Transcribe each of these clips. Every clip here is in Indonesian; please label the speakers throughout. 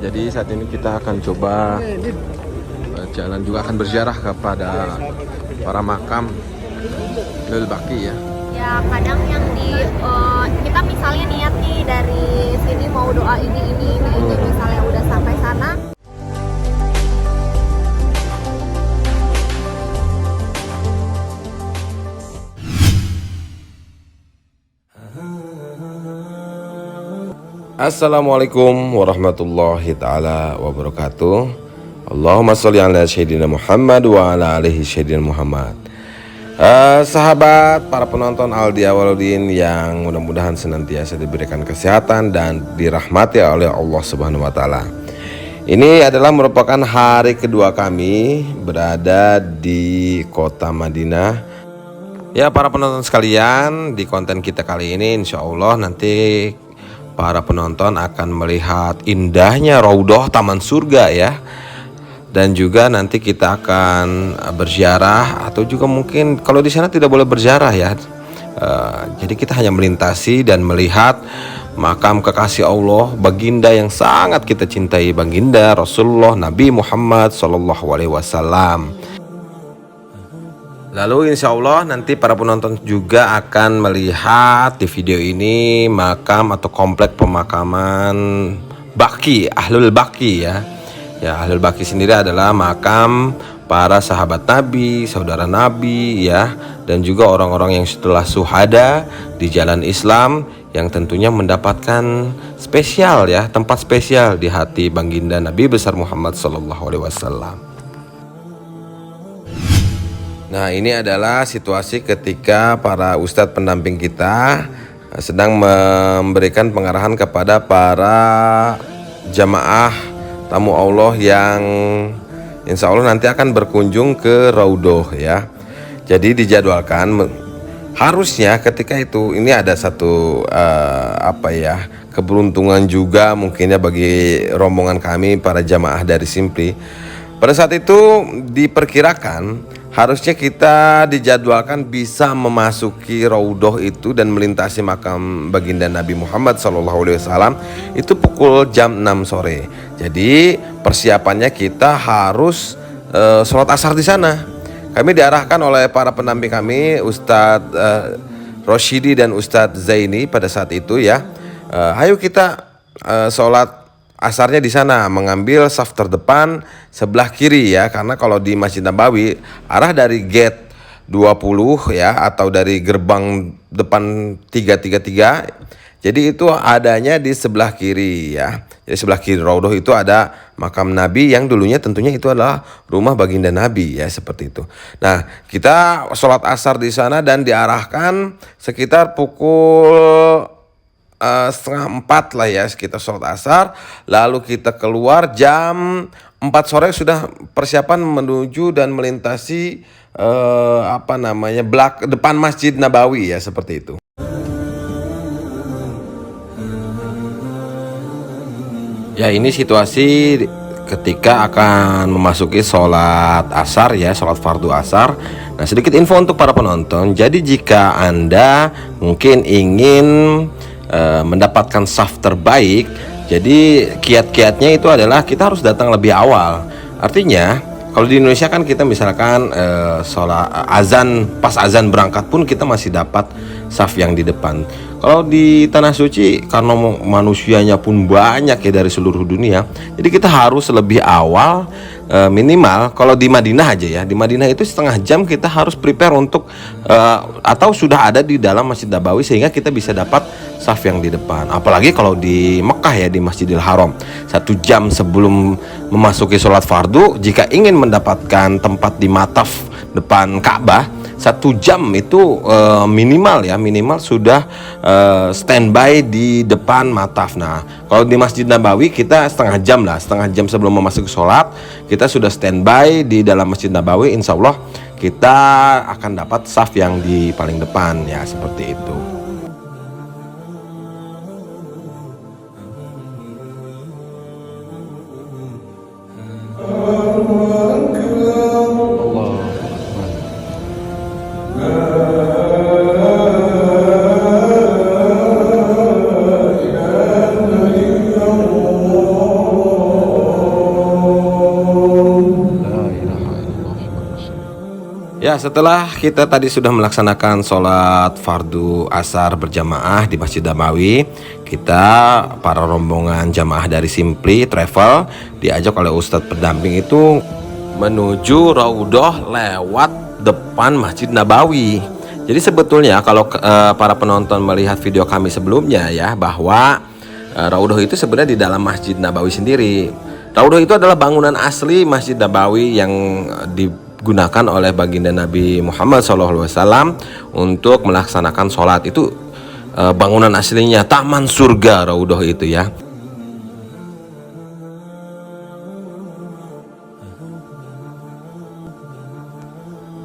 Speaker 1: Jadi saat ini kita akan coba jalan, juga akan berziarah kepada para makam Ahlul Baqi ya.
Speaker 2: Ya kadang yang kita misalnya niat nih dari sini mau doa ini misalnya udah sampai sana.
Speaker 1: Assalamualaikum warahmatullahi ta'ala wabarakatuh. Allahumma sholli ala sayyidina Muhammad wa ala alihi sayyidina Muhammad. Sahabat, para penonton Aldi Awaludin yang mudah-mudahan senantiasa diberikan kesehatan dan dirahmati oleh Allah Subhanahu wa taala. Ini adalah merupakan hari kedua kami berada di kota Madinah. Ya, para penonton sekalian, di konten kita kali ini insya Allah nanti para penonton akan melihat indahnya Raudhah Taman Surga ya. Dan juga nanti kita akan berziarah, atau juga mungkin kalau di sana tidak boleh berziarah ya. Jadi kita hanya melintasi dan melihat makam kekasih Allah, baginda yang sangat kita cintai, baginda Rasulullah Nabi Muhammad SAW. Lalu insya Allah nanti para penonton juga akan melihat di video ini makam atau komplek pemakaman Baqi, Ahlul Baqi ya. Ya, Ahlul Baqi sendiri adalah makam para sahabat Nabi, saudara Nabi ya, dan juga orang-orang yang setelah syuhada di jalan Islam yang tentunya mendapatkan spesial ya, tempat spesial di hati baginda Nabi besar Muhammad SAW. Nah, ini adalah situasi ketika para ustadz pendamping kita sedang memberikan pengarahan kepada para jamaah tamu Allah yang insya Allah nanti akan berkunjung ke Raudhah ya. Jadi dijadwalkan harusnya ketika itu ini ada satu keberuntungan juga mungkinnya bagi rombongan kami para jamaah dari Simply. Pada saat itu diperkirakan harusnya kita dijadwalkan bisa memasuki Raudhah itu dan melintasi makam baginda Nabi Muhammad SAW itu pukul jam 6 sore. Jadi persiapannya kita harus sholat asar di sana. Kami diarahkan oleh para pendamping kami, Ustadz Roshidi dan Ustadz Zaini pada saat itu ya. Ayo kita sholat asarnya di sana, mengambil saf terdepan sebelah kiri ya, karena kalau di Masjid Nabawi arah dari gate 20 ya, atau dari gerbang depan 333, jadi itu adanya di sebelah kiri ya. Jadi sebelah kiri Raudhah itu ada makam Nabi yang dulunya tentunya itu adalah rumah baginda Nabi ya, seperti itu. Nah, kita sholat asar di sana dan diarahkan sekitar pukul 3:30 lah ya, kita sholat asar, lalu kita keluar jam 4 sore sudah persiapan menuju dan melintasi depan Masjid Nabawi ya, seperti itu. Ya, ini situasi ketika akan memasuki sholat asar ya, sholat fardu asar. Nah, sedikit info untuk para penonton. Jadi jika Anda mungkin ingin mendapatkan saf terbaik, jadi kiat-kiatnya itu adalah kita harus datang lebih awal. Artinya kalau di Indonesia kan kita misalkan sholat azan, pas azan berangkat pun kita masih dapat saf yang di depan. Kalau di Tanah Suci karena manusianya pun banyak ya dari seluruh dunia, jadi kita harus lebih awal. Minimal kalau di Madinah aja ya, di Madinah itu setengah jam kita harus prepare untuk atau sudah ada di dalam Masjid Nabawi sehingga kita bisa dapat saf yang di depan. Apalagi kalau di Mekah ya, di Masjidil Haram 1 jam sebelum memasuki sholat fardu, jika ingin mendapatkan tempat di mataf depan Ka'bah 1 jam itu minimal sudah standby di depan mataf. Nah, kalau di Masjid Nabawi kita setengah jam sebelum memasuki sholat kita sudah standby di dalam Masjid Nabawi. Insya Allah kita akan dapat saf yang di paling depan ya, seperti itu. Ya, setelah kita tadi sudah melaksanakan sholat fardu asar berjamaah di Masjid Nabawi, kita para rombongan jamaah dari Simply Travel diajak oleh Ustadz pendamping itu menuju Raudhah lewat depan Masjid Nabawi. Jadi sebetulnya kalau para penonton melihat video kami sebelumnya ya, bahwa Raudhah itu sebenarnya di dalam Masjid Nabawi sendiri. Raudhah itu adalah bangunan asli Masjid Nabawi yang digunakan oleh baginda Nabi Muhammad SAW untuk melaksanakan sholat. Itu bangunan aslinya, taman surga Raudhah itu ya.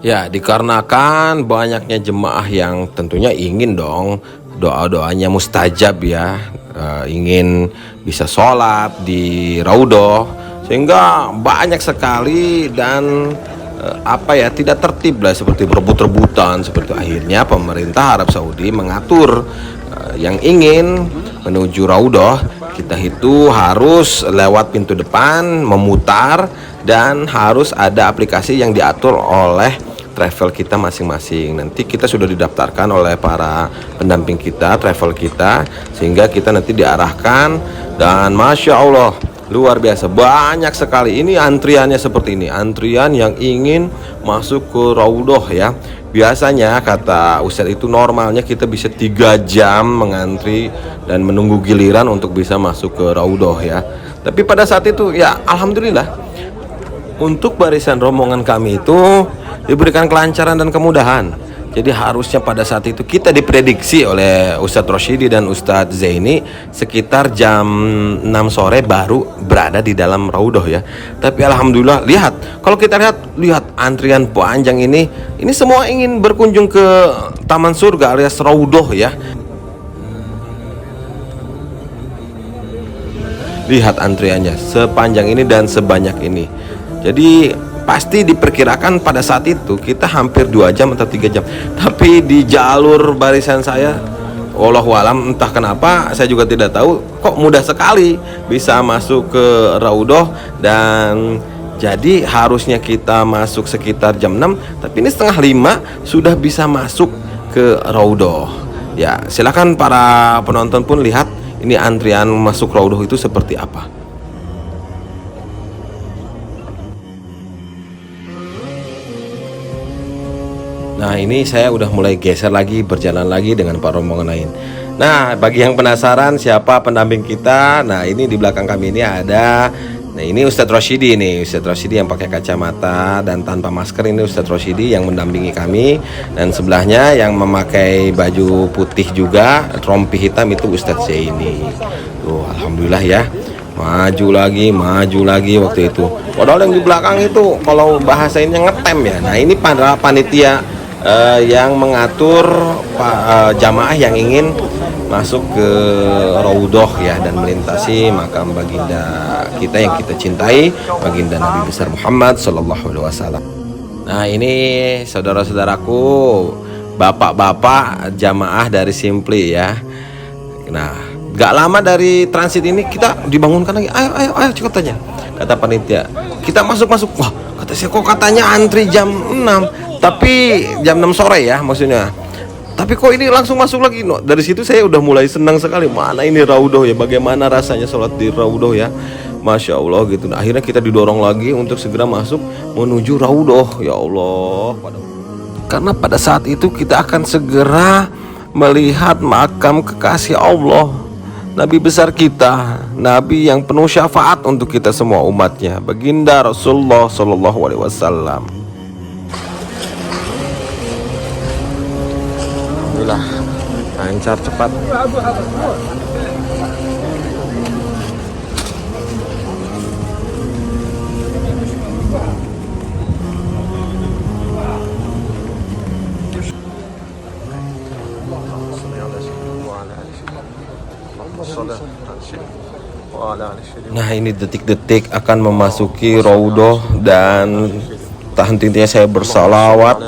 Speaker 1: Ya, dikarenakan banyaknya jemaah yang tentunya ingin dong doa-doanya mustajab ya, ingin bisa sholat di Raudhah, sehingga banyak sekali dan tidak tertib lah, seperti berebut-rebutan seperti itu. Akhirnya pemerintah Arab Saudi mengatur yang ingin menuju Raudhah, kita itu harus lewat pintu depan, memutar, dan harus ada aplikasi yang diatur oleh travel kita masing-masing. Nanti kita sudah didaftarkan oleh para pendamping kita, travel kita, sehingga kita nanti diarahkan. Dan Masya Allah, luar biasa, banyak sekali. Ini antriannya seperti ini, antrian yang ingin masuk ke Raudhah ya. Biasanya kata Ustadz itu normalnya kita bisa 3 jam mengantri dan menunggu giliran untuk bisa masuk ke Raudhah ya. Tapi pada saat itu ya alhamdulillah, untuk barisan rombongan kami itu diberikan kelancaran dan kemudahan. Jadi harusnya pada saat itu kita diprediksi oleh Ustadz Rosyidi dan Ustadz Zaini sekitar jam 6 sore baru berada di dalam Raudhah ya. Tapi alhamdulillah, kalau kita lihat antrian panjang ini semua ingin berkunjung ke taman surga alias Raudhah ya. Lihat antriannya sepanjang ini dan sebanyak ini. Jadi pasti diperkirakan pada saat itu kita hampir 2 jam atau 3 jam. Tapi di jalur barisan saya, wallahualam, entah kenapa saya juga tidak tahu, kok mudah sekali bisa masuk ke Raudhah. Dan jadi harusnya kita masuk sekitar jam 6, tapi ini setengah 5 sudah bisa masuk ke Raudhah. Ya, silakan para penonton pun lihat ini antrian masuk Raudhah itu seperti apa. Nah, ini saya udah mulai geser lagi, berjalan lagi dengan Pak rombongan lain. Nah, bagi yang penasaran siapa pendamping kita, nah ini di belakang kami ini ada, nah ini Ustadz Rosyidi nih, Ustadz Rosyidi yang pakai kacamata dan tanpa masker, ini Ustadz Rosyidi yang mendampingi kami. Dan sebelahnya yang memakai baju putih juga, rompi hitam, itu Ustadz Zaini. Tuh, alhamdulillah ya. Maju lagi waktu itu. Padahal yang di belakang itu kalau bahasanya ngetem ya. Nah, ini para panitia yang mengatur jamaah yang ingin masuk ke Raudhah ya, dan melintasi makam baginda kita yang kita cintai, baginda Nabi besar Muhammad SAW. Nah, ini saudara-saudaraku, bapak-bapak jamaah dari Simply ya. Nah, gak lama dari transit ini kita dibangunkan lagi. Ayo cepat aja, kata panitia. Kita masuk. Wah, katanya antri jam 6. Tapi jam 6 sore ya maksudnya. Tapi kok ini langsung masuk lagi. No, dari situ saya udah mulai senang sekali. Mana ini Raudhah ya, bagaimana rasanya sholat di Raudhah ya. Masya Allah gitu. Nah, akhirnya kita didorong lagi untuk segera masuk menuju Raudhah. Ya Allah. Karena pada saat itu kita akan segera melihat makam kekasih Allah, Nabi besar kita, Nabi yang penuh syafaat untuk kita semua umatnya, baginda Rasulullah SAW. Alhamdulillah, lancar cepat. Nah, ini detik-detik akan memasuki Raudhah, dan tak henti-hentinya saya bersalawat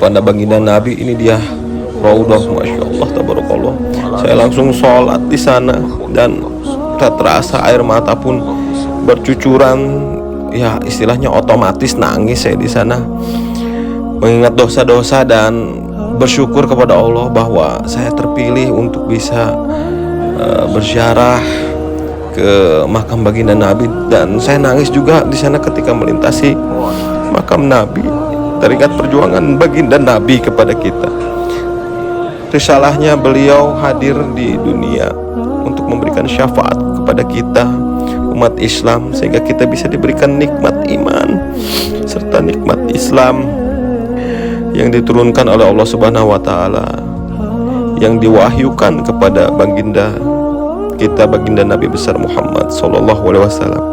Speaker 1: pada baginda Nabi. Ini dia Raudhah, Masya Allah, tabarakallah. Saya langsung sholat di sana dan tak terasa air mata pun bercucuran. Ya, istilahnya otomatis nangis saya di sana. mengingat dosa-dosa dan bersyukur kepada Allah bahwa saya terpilih untuk bisa berziarah ke makam baginda Nabi, dan saya nangis juga di sana ketika melintasi makam Nabi. Teringat perjuangan baginda Nabi kepada kita. Risalahnya beliau hadir di dunia untuk memberikan syafaat kepada kita umat Islam, sehingga kita bisa diberikan nikmat iman serta nikmat Islam yang diturunkan oleh Allah Subhanahu wa taala, yang diwahyukan kepada baginda kita, baginda Nabi besar Muhammad sallallahu alaihi wasallam.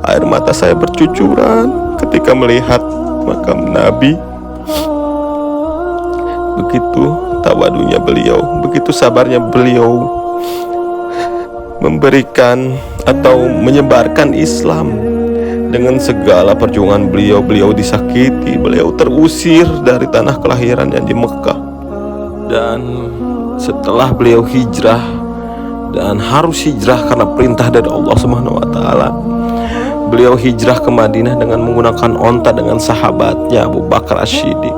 Speaker 1: Air mata saya bercucuran ketika melihat makam Nabi. Begitu tawadunya beliau, begitu sabarnya beliau memberikan atau menyebarkan Islam. Dengan segala perjuangan beliau, beliau disakiti, beliau terusir dari tanah kelahirannya di Mekah. Dan setelah beliau hijrah, dan harus hijrah karena perintah dari Allah Subhanahu wa taala, beliau hijrah ke Madinah dengan menggunakan onta dengan sahabatnya Abu Bakar As-Siddiq.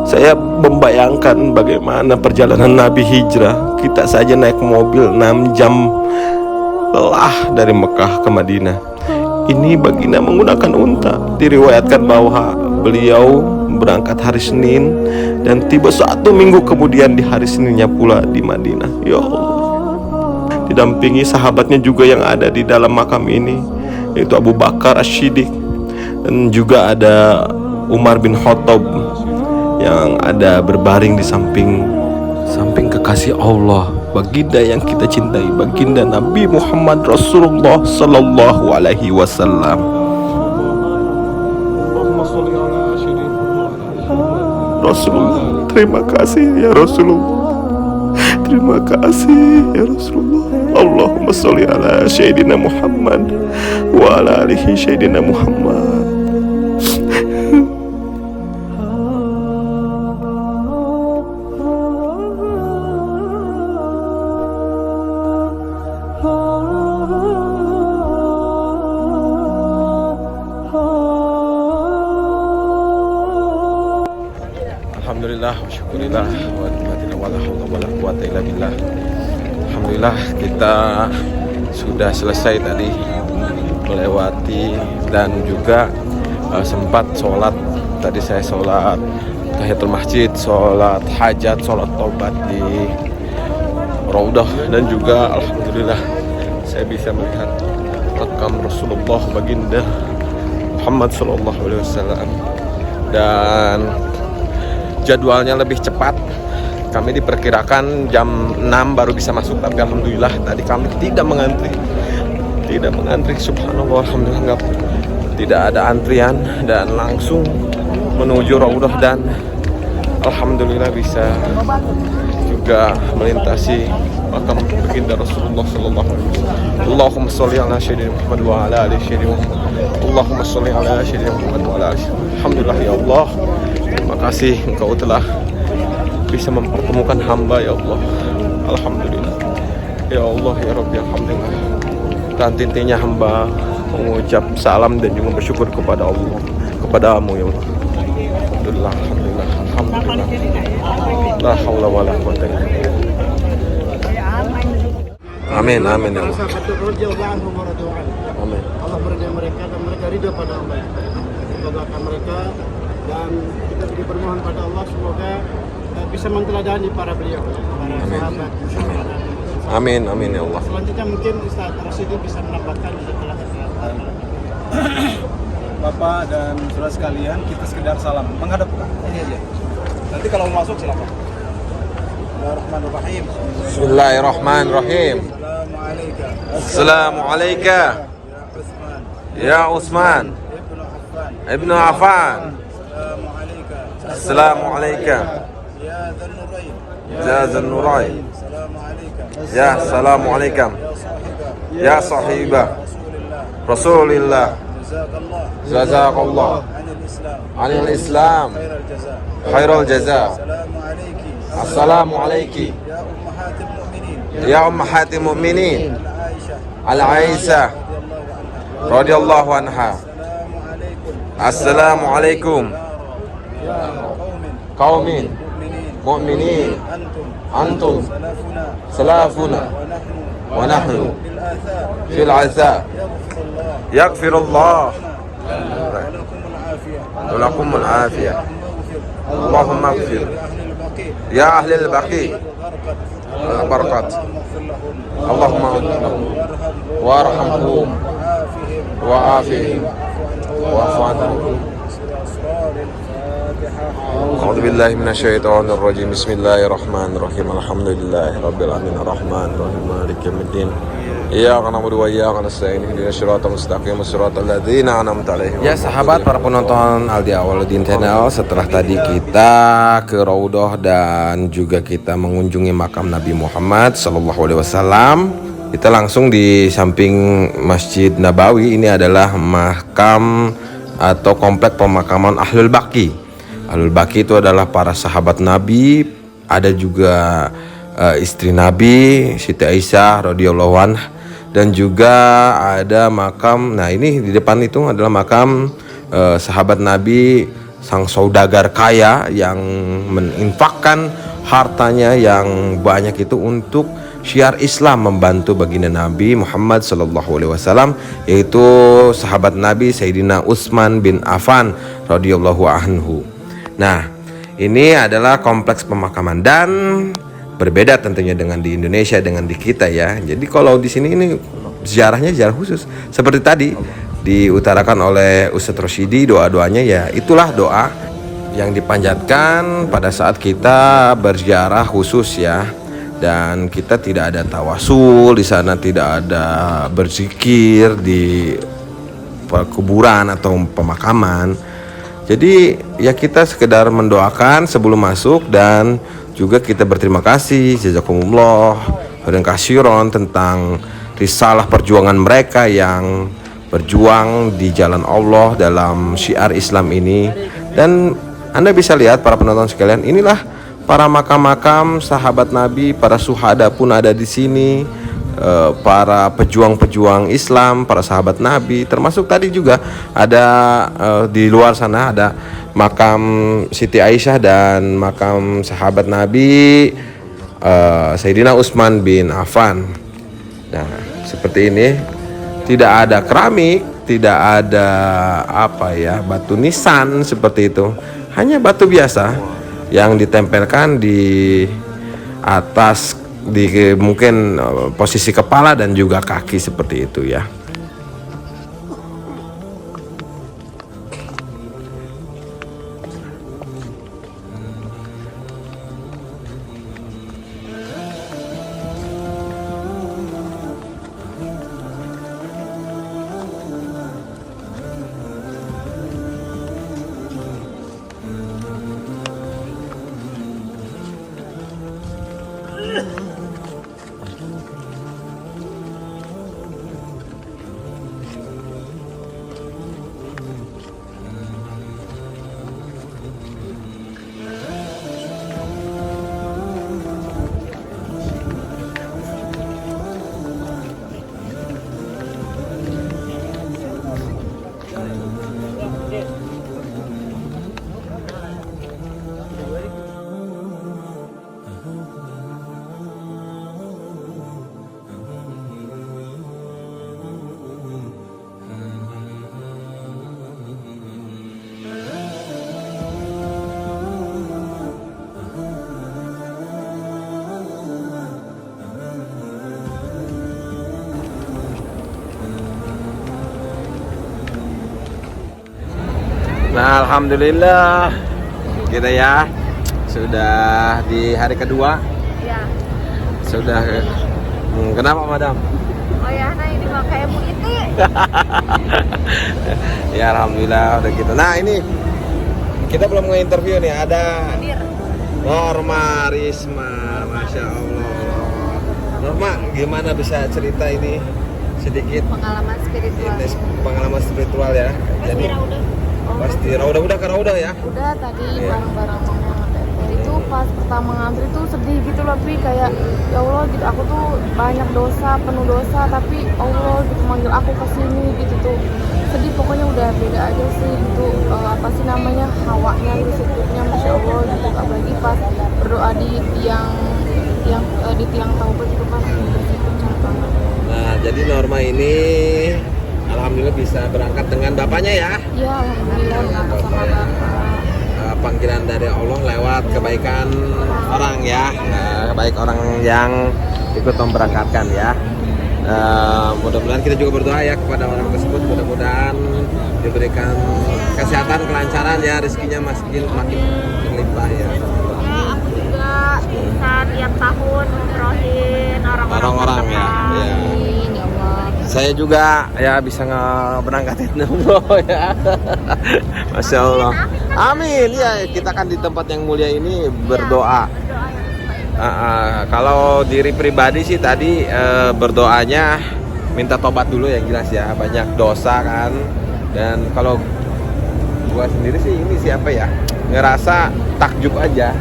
Speaker 1: Saya membayangkan bagaimana perjalanan Nabi hijrah. Kita saja naik mobil 6 jam lelah dari Mekah ke Madinah. Ini baginda menggunakan unta. Diriwayatkan bahwa beliau berangkat hari Senin dan tiba 1 minggu kemudian di hari Seninnya pula di Madinah. Ya Allah. Didampingi sahabatnya juga yang ada di dalam makam ini, yaitu Abu Bakar As-Siddiq, dan juga ada Umar bin Khattab yang ada berbaring di samping kekasih Allah, baginda yang kita cintai, baginda Nabi Muhammad Rasulullah sallallahu alaihi wasallam. Rasulullah, terima kasih ya Rasulullah. Terima kasih ya Rasulullah. Allahumma sholli ala Sayyidina Muhammad wa ala alihi Sayyidina Muhammad. Alhamdulillah wa syukurillah wa nikmatillah wa la haula wa la quwata illa billah. Alhamdulillah kita sudah selesai tadi melewati dan juga sempat sholat. Tadi saya sholat tahiyatul masjid, sholat hajat, sholat taubat di Raudah, dan juga alhamdulillah saya bisa melihat makam Rasulullah baginda Muhammad sallallahu alaihi wasallam. Dan jadwalnya lebih cepat, kami diperkirakan jam 6 baru bisa masuk, tapi alhamdulillah tadi kami tidak mengantri, subhanallah, alhamdulillah tidak ada antrian dan langsung menuju Raudah, dan alhamdulillah bisa juga melintasi makam baginda Rasulullah sallallahu alaihi wasallam. Allahumma sholli ala sayyidina Muhammad wa ala ali sayyidina Muhammad. Allahumma sholli ala sayyidina Muhammad wa ala ali. Alhamdulillah ya Allah. Terima kasih Engkau telah bisa mempertemukan hamba ya Allah. Alhamdulillah ya Allah ya Rabbi, alhamdulillah. Dan intinya hamba mengucap salam dan juga bersyukur kepada Allah, kepadamu ya Allah. Alhamdulillah, alhamdulillah, alhamdulillah. La haula wa la quwwata illa billah. Amin, amin ya Allah. Amin.
Speaker 3: Allah meridai mereka dan mereka ridho pada Allah. Doakan mereka dan kita bermohon pada Allah semoga bisa menteladani para beliau, para sahabat.
Speaker 1: Amin, amin ya Allah.
Speaker 3: Selanjutnya mungkin Ustaz Rasyidi bisa menambahkan setelah
Speaker 4: Bapak dan saudara sekalian, kita sekedar salam menghadap ini aja. Nanti kalau mau masuk silakan. Bismillahirrahmanirrahim.
Speaker 1: Bismillahirrahmanirrahim. Assalamualaikum. Ya Utsman. Ibnu Affan. Assalamualaikum. Ya Dzan-Nurain. Ya Assalamualaikum. Ya sahibah Rasulillah. Jazakallah anil Islam khairul jaza. Assalamualaikum ya ummahatil mu'minin Al-Aisyah radhiyallahu anha. Assalamualaikum قوم
Speaker 4: مؤمنين
Speaker 1: مؤمنين
Speaker 4: أنتم
Speaker 1: أنتم
Speaker 4: سلفنا
Speaker 1: سلافنا ونحن
Speaker 4: بالآثار
Speaker 1: في العزاء
Speaker 4: يغفر الله
Speaker 1: يغفر الله
Speaker 4: ولكم العافية
Speaker 1: ولكم العافية
Speaker 4: اللهم اغفر
Speaker 1: اللهم اغفر
Speaker 4: يا أهل
Speaker 1: يا أهل
Speaker 4: البقيع
Speaker 1: البقيع البركات
Speaker 4: اللهم اغفر لهم
Speaker 1: اللهم اغفر لهم
Speaker 4: وارحمهم
Speaker 1: وارحمهم
Speaker 4: وعافهم
Speaker 1: وعافهم واعف عنهم.
Speaker 4: أسرار الفاتحة
Speaker 1: أعوذ بالله من الشيطان الرجيم. بسم الله الرحمن الرحيم. الحمد لله رب العالمين الرحمن الرحيم مالك يوم الدين إياك نعبد وإياك نستعين اهدنا الصراط المستقيم صراط الذين أنعمت عليهم. Ya sahabat para penonton Aldi Awaludin Channel, setelah tadi kita ke Raudhah dan juga kita mengunjungi makam Nabi Muhammad SAW, kita langsung di samping Masjid Nabawi. Ini adalah makam atau komplek pemakaman Ahlul Baqi. Ahlul Baqi itu adalah para sahabat Nabi, ada juga istri Nabi Siti Aisyah radhiyallahu anha, dan juga ada makam. Nah, ini di depan itu adalah makam sahabat Nabi, sang saudagar kaya yang menginfakkan hartanya yang banyak itu untuk syiar Islam, membantu baginda Nabi Muhammad SAW, yaitu sahabat Nabi Sayyidina Utsman bin Affan radhiyallahu anhu. Nah, ini adalah kompleks pemakaman dan berbeda tentunya dengan di Indonesia, dengan di kita ya. Jadi kalau di sini ini ziarahnya ziarah khusus seperti tadi diutarakan oleh Ustadz Rosyidi, doa-doanya ya itulah doa yang dipanjatkan pada saat kita berziarah khusus ya. Dan kita tidak ada tawasul di sana, tidak ada berzikir di kuburan atau pemakaman. Jadi ya kita sekedar mendoakan sebelum masuk dan juga kita berterima kasih jazakumullah khairan katsiran tentang risalah perjuangan mereka yang berjuang di jalan Allah dalam syiar Islam ini. Dan Anda bisa lihat para penonton sekalian, inilah para makam-makam sahabat Nabi, para syuhada pun ada di sini, para pejuang-pejuang Islam, para sahabat Nabi, termasuk tadi juga ada di luar sana ada makam Siti Aisyah dan makam sahabat Nabi Sayyidina Utsman bin Affan. Nah, seperti ini, tidak ada keramik, tidak ada batu nisan seperti itu, hanya batu biasa yang ditempelkan di atas, di mungkin posisi kepala dan juga kaki seperti itu ya. Nah, alhamdulillah kita ya sudah di hari kedua.
Speaker 2: Ya.
Speaker 1: Sudah. Kenapa madam?
Speaker 2: Oh ya, nah ini mah kayak Bu Iti.
Speaker 1: Ya alhamdulillah udah gitu. Nah ini kita belum nge-interview nih, ada Norma Risma, masya Allah. Norma, gimana bisa cerita ini sedikit
Speaker 2: Pengalaman spiritual.
Speaker 1: pengalaman spiritual ya? Jadi pasti Raudah udah ke Raudah ya?
Speaker 2: Udah tadi
Speaker 1: Iya.
Speaker 2: bareng-bareng mama.
Speaker 5: Itu pas pertama ngantri tuh sedih gitu loh, Pi, kayak ya Allah gitu, aku tuh banyak dosa, penuh dosa, tapi Allah gitu manggil aku ke sini gitu tuh. Sedih, pokoknya udah beda aja sih gitu. Apa sih namanya, hawanya gitu, sukutnya Masya Allah gitu. Apalagi pas berdoa di tiang taubat itu kan kencang banget.
Speaker 1: Nah, jadi Norma ini alhamdulillah bisa berangkat dengan bapaknya ya.
Speaker 5: Iya, alhamdulillah berangkat sama bapak.
Speaker 1: Panggilan dari Allah lewat kebaikan orang ya, baik orang yang ikut memberangkatkan ya. Mudah-mudahan kita juga berdoa ya kepada orang tersebut, mudah-mudahan diberikan kesehatan, kelancaran ya, rezekinya makin berlimpah ya.
Speaker 2: Ya, aku juga bisa tiap tahun umrohin
Speaker 1: Orang-orang ya. Ya.
Speaker 2: Amin, ya Allah.
Speaker 1: Saya juga ya bisa berangkatin umroh ya. Masya Allah. Amin ya, kita kan di tempat yang mulia ini berdoa. Kalau diri pribadi sih tadi berdoanya minta tobat dulu ya, jelas ya, banyak dosa kan. Dan kalau gua sendiri sih ini siapa ya, ngerasa takjub aja,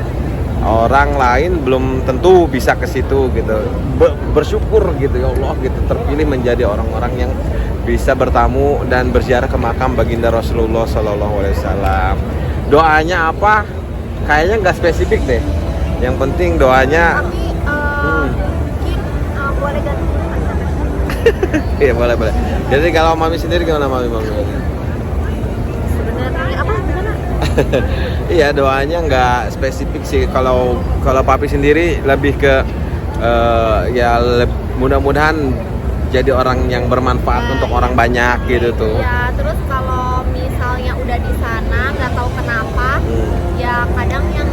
Speaker 1: orang lain belum tentu bisa ke situ gitu. Bersyukur gitu ya Allah gitu, terpilih menjadi orang-orang yang bisa bertamu dan berziarah ke makam baginda Rasulullah SAW. Doanya apa? Kayaknya nggak spesifik deh. Yang penting doanya.
Speaker 2: Tapi mungkin boleh ganti.
Speaker 1: Iya boleh. Jadi kalau mami sendiri gimana mami?
Speaker 2: Sebenarnya apa gimana?
Speaker 1: Iya, doanya nggak spesifik sih. Kalau papi sendiri lebih ke mudah-mudahan jadi orang yang bermanfaat untuk orang banyak gitu tuh.
Speaker 2: Ya, terus kalau misalnya udah di sana nggak tahu kenapa, ya kadang yang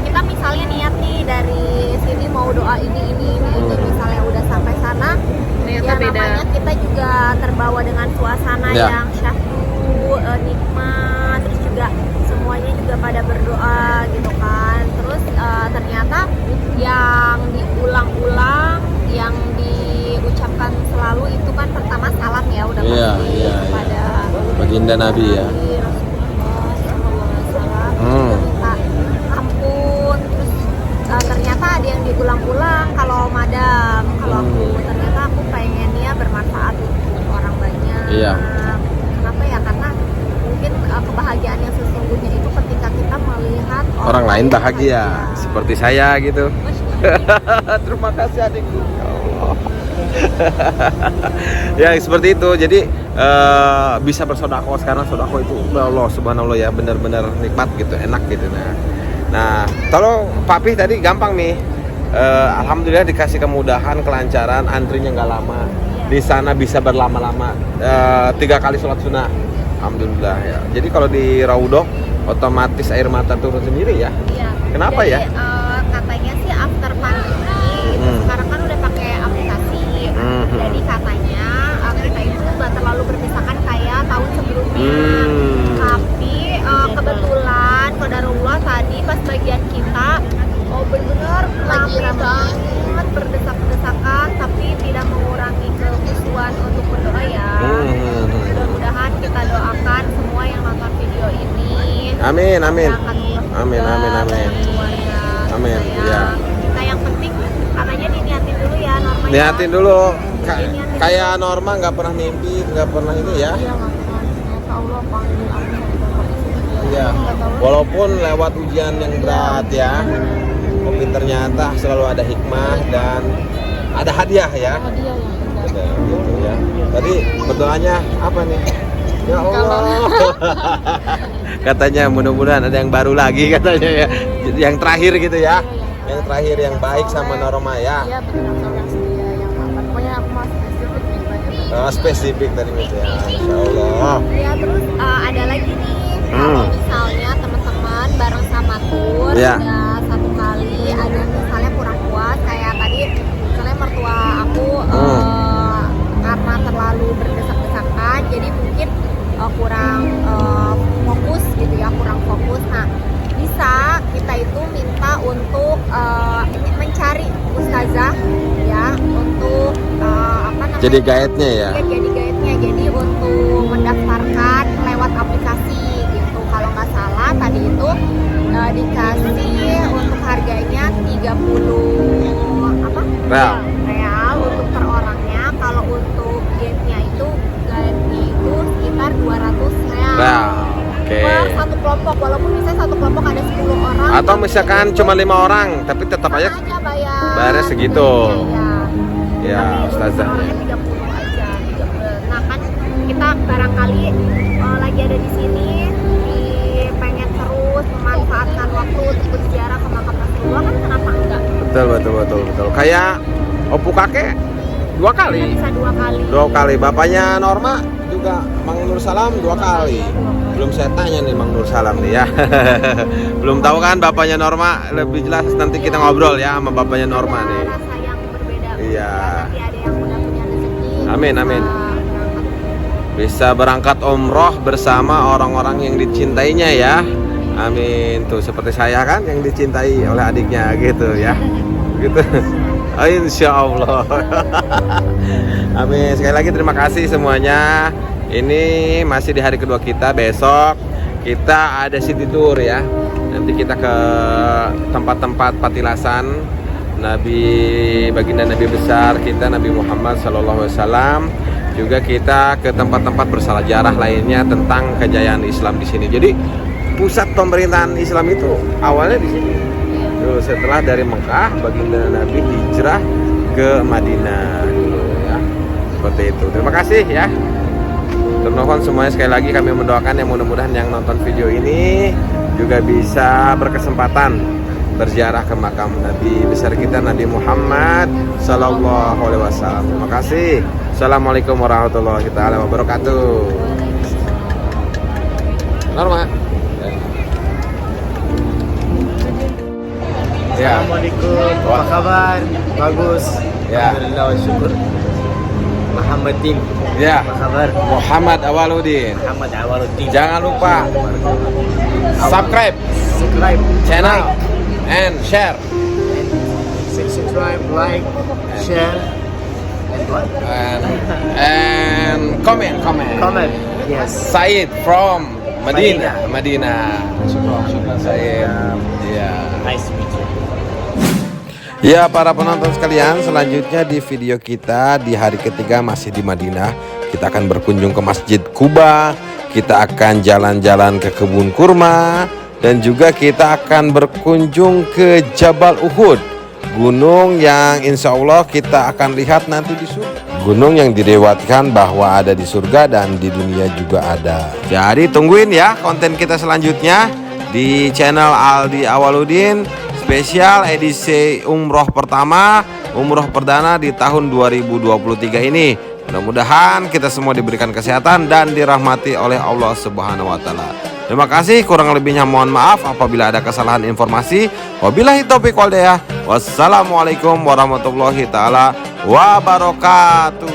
Speaker 2: kita misalnya niat nih dari sini mau doa ini, misalnya udah sampai sana, ya namanya kita juga terbawa dengan suasana yang syahdu, nikmat, terus juga semuanya juga pada berdoa gitu kan. Terus ternyata yang diulang-ulang, yang diucapkan selalu itu kan pertama salam ya, udah pasti kepada
Speaker 1: baginda Nabi ya.
Speaker 2: Minta ampun, terus ternyata ada yang diulang-ulang kalau madam, kalau aku ternyata aku pengennya bermanfaat untuk orang banyak.
Speaker 1: Iya.
Speaker 2: Kenapa ya? Karena mungkin kebahagiaan yang sesungguhnya itu ketika kita melihat
Speaker 1: Orang lain bahagia seperti saya gitu. Terima kasih adikku. Ya Allah. Ya seperti itu. Jadi bisa bersedekah sekarang, sedekah itu ya Allah subhanallah ya, benar-benar nikmat gitu, enak gitu. Nah kalau papi tadi gampang nih. Alhamdulillah dikasih kemudahan, kelancaran, antrinya nggak lama. Di sana bisa berlama-lama, 3 kali sholat sunnah. Alhamdulillah ya. Jadi kalau di Raudhoh otomatis air mata turun sendiri ya.
Speaker 2: Iya.
Speaker 1: Kenapa
Speaker 2: jadi,
Speaker 1: ya?
Speaker 2: Katanya sih after pandemi, sekarang kan udah pakai aplikasi. Jadi katanya kita itu nggak terlalu berpisahkan kayak tahun sebelumnya. Tapi kebetulan qadarullah tadi pas bagian kita, bener-bener lagi banget, berdesak-desakan, tapi tidak mengurangi kekhusyuan untuk berdoa ya. Mudah-mudahan kita doakan semua yang nonton video ini.
Speaker 1: Amin. Amin. Ya.
Speaker 2: Kita yang penting katanya diniatin dulu ya, Norma.
Speaker 1: Niatin dulu. Kayak Norma nggak pernah mimpi, nggak pernah ini ya.
Speaker 5: Iya, ternyata Allah panggil aku.
Speaker 1: Iya. Walaupun lewat ujian yang berat ya, tapi ternyata selalu ada hikmah dan ada hadiah ya.
Speaker 5: Hadiah yang indah.
Speaker 1: Ada gitu ya. Tadi berdoanya apa nih? Ya Allah. Katanya mudah-mudahan ada yang baru lagi katanya ya. Yang terakhir gitu ya. Yang terakhir yang baik sama Norma ya.
Speaker 5: Iya, benar, yang setia, yang mapan. Pokoknya aku mau spesifik nih, banyak.
Speaker 1: Spesifik tadi gitu ya. Insya Allah.
Speaker 2: Ya, terus ada lagi nih, kalau misalnya teman-teman bareng sama tur
Speaker 1: Ya.
Speaker 2: udah 1 kali, ada misalnya kurang puas kayak tadi, misalnya mertua aku karena terlalu berdesak-desakan, jadi mungkin kurang fokus gitu ya, kurang fokus. Nah, bisa kita itu minta untuk mencari ustazah ya, untuk apa namanya?
Speaker 1: Jadi guide-nya ya.
Speaker 2: Iya, jadi guide-nya. Jadi untuk mendaftarkan lewat aplikasi gitu. Kalau nggak salah tadi itu dikasih walaupun misalnya satu kelompok ada 10 orang.
Speaker 1: Atau misalkan cuma 5 orang, tapi tetap aja bayarnya segitu.
Speaker 2: Iya.
Speaker 1: Ya, Ustazah.
Speaker 2: Misalnya 30 aja. 30. Nah kan kita barangkali lagi ada di sini, pengen terus memanfaatkan waktu untuk berziarah ke makam Rasulullah, kan kenapa enggak?
Speaker 1: Betul. Kayak opu kakek 2 kali.
Speaker 2: Bisa 2 kali.
Speaker 1: 2 kali. Bapaknya Norma juga Mang Nur Salam 2 kali. Belum saya tanya nih Mang Nur Salam nih ya. Belum tahu kan bapaknya Norma, lebih jelas nanti kita ngobrol ya sama bapaknya Norma nih.
Speaker 2: Rasa yang berbeda.
Speaker 1: Iya.
Speaker 2: Nanti ada yang udah punya rezeki.
Speaker 1: Amin. Bisa berangkat umroh bersama orang-orang yang dicintainya ya. Amin. Tuh seperti saya kan yang dicintai oleh adiknya gitu ya. Gitu. Oh, insya Allah. Amin. Sekali lagi terima kasih semuanya. Ini masih di hari kedua kita. Besok kita ada city tour ya. Nanti kita ke tempat-tempat patilasan baginda Nabi besar kita Nabi Muhammad SAW. Juga kita ke tempat-tempat bersejarah lainnya tentang kejayaan Islam di sini. Jadi pusat pemerintahan Islam itu awalnya di sini. Tuh, setelah dari Mekah baginda Nabi hijrah ke Madinah dulu ya. Seperti itu. Terima kasih ya. Termohon semuanya sekali lagi kami mendoakan yang mudah-mudahan yang nonton video ini juga bisa berkesempatan berziarah ke makam Nabi besar kita Nabi Muhammad Sallallahu Alaihi Wasallam. Terima kasih. Assalamualaikum warahmatullahi wabarakatuh. Norma. Ya.
Speaker 6: Assalamualaikum, apa kabar? Bagus.
Speaker 1: Ya.
Speaker 6: Alhamdulillah wa syukur. Muhammad Tim,
Speaker 1: Ya.
Speaker 6: apa kabar?
Speaker 1: Muhammad Awaludin.
Speaker 6: Muhammad Awaluddin.
Speaker 1: Jangan lupa subscribe
Speaker 6: Subscribe,
Speaker 1: channel and share
Speaker 6: subscribe, like, share, and what?
Speaker 1: and comment.
Speaker 6: Comment. Yes.
Speaker 1: Said from Madinah. Syukran Said. Ya.
Speaker 6: Nice to meet you.
Speaker 1: Ya para penonton sekalian, selanjutnya di video kita di hari ketiga masih di Madinah. Kita akan berkunjung ke Masjid Kuba, kita akan jalan-jalan ke kebun kurma, dan juga kita akan berkunjung ke Jabal Uhud, gunung yang insya Allah kita akan lihat nanti di surga. Gunung yang direwatkan bahwa ada di surga dan di dunia juga ada. Jadi tungguin ya konten kita selanjutnya di channel Aldi Awaludin, spesial edisi umroh pertama, umroh perdana di tahun 2023 ini. Mudah-mudahan kita semua diberikan kesehatan dan dirahmati oleh Allah Subhanahu wa taala. Terima kasih, kurang lebihnya mohon maaf apabila ada kesalahan informasi. Wabillahi taufiq wal hidayah. Wassalamualaikum warahmatullahi taala wabarakatuh.